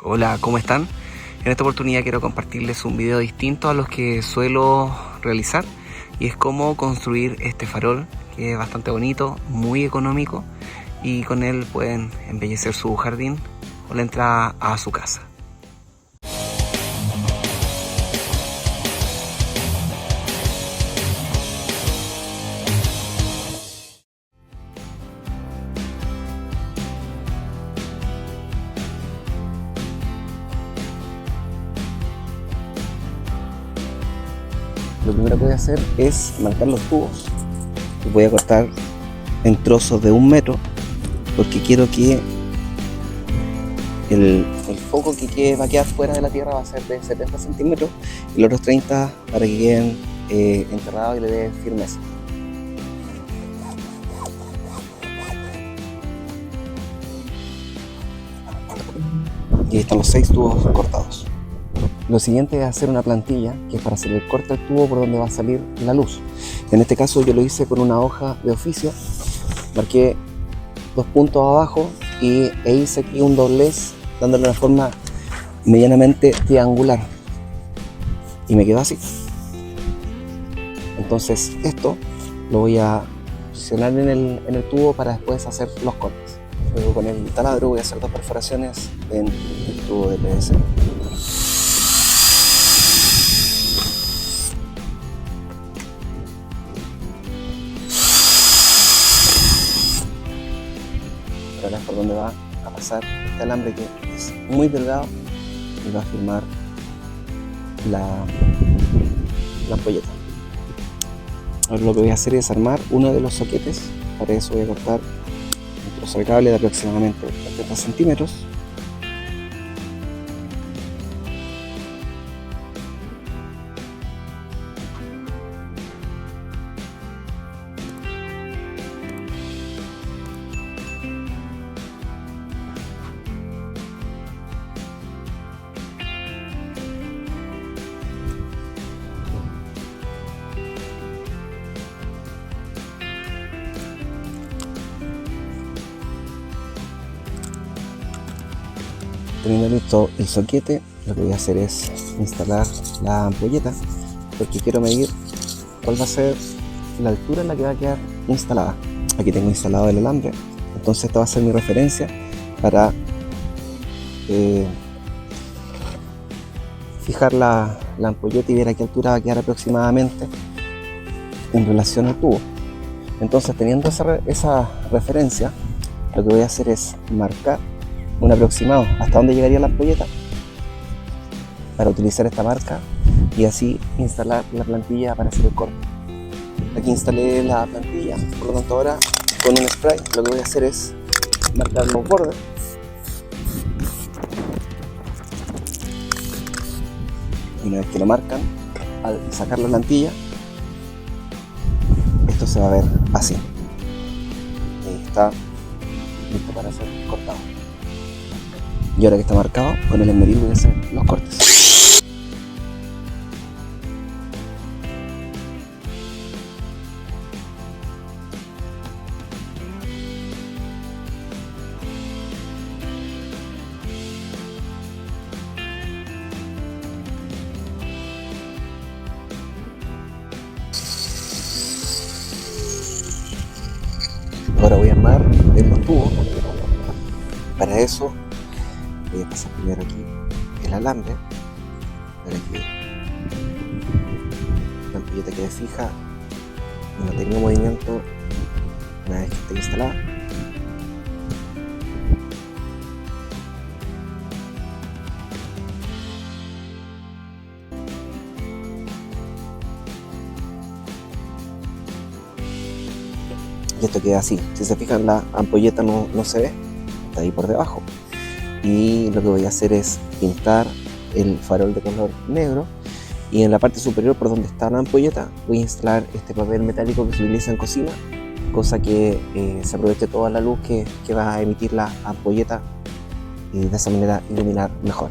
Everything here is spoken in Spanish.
Hola, ¿cómo están? En esta oportunidad quiero compartirles un video distinto a los que suelo realizar, y es cómo construir este farol, que es bastante bonito, muy económico, y con él pueden embellecer su jardín o la entrada a su casa. Lo primero que voy a hacer es marcar los tubos. Los voy a cortar en trozos de 1 metro, porque quiero que el foco que va a quedar fuera de la tierra va a ser de 70 centímetros y los otros 30 para que queden enterrados y le dé firmeza. Y ahí están los 6 tubos cortados. Lo siguiente es hacer una plantilla, que es para hacer el corte al tubo por donde va a salir la luz. En este caso yo lo hice con una hoja de oficio, marqué 2 puntos abajo e hice aquí un doblez dándole una forma medianamente triangular y me quedó así. Entonces esto lo voy a posicionar en el tubo para después hacer los cortes. Luego con el taladro voy a hacer 2 perforaciones en el tubo de PVC. Ahora es por donde va a pasar este alambre, que es muy delgado y va a firmar la ampolleta. Ahora lo que voy a hacer es armar uno de los soquetes. Para eso voy a cortar un trozo de cable de aproximadamente 30 centímetros. Teniendo listo el soquete, lo que voy a hacer es instalar la ampolleta, porque quiero medir cuál va a ser la altura en la que va a quedar instalada. Aquí tengo instalado el alambre, entonces esta va a ser mi referencia para fijar la ampolleta y ver a qué altura va a quedar aproximadamente en relación al tubo. Entonces, teniendo esa referencia, lo que voy a hacer es marcar un aproximado hasta dónde llegaría la ampolleta para utilizar esta marca y así instalar la plantilla para hacer el corte. Aquí instalé la plantilla, por lo tanto ahora con un spray lo que voy a hacer es marcar los bordes. Y una vez que lo marcan, al sacar la plantilla, esto se va a ver así. Ahí está listo para ser cortado. Y ahora que está marcado, con el esmeril voy a hacer los cortes. Ahora voy a armar los tubos. Para eso voy a pasar primero aquí el alambre para que la ampolleta quede fija y no tenga movimiento una vez que esté instalada. Y esto queda así. Si se fijan, la ampolleta no se ve, está ahí por debajo. Y lo que voy a hacer es pintar el farol de color negro, y en la parte superior, por donde está la ampolleta, voy a instalar este papel metálico que se utiliza en cocina, cosa que se aproveche toda la luz que va a emitir la ampolleta y de esa manera iluminar mejor.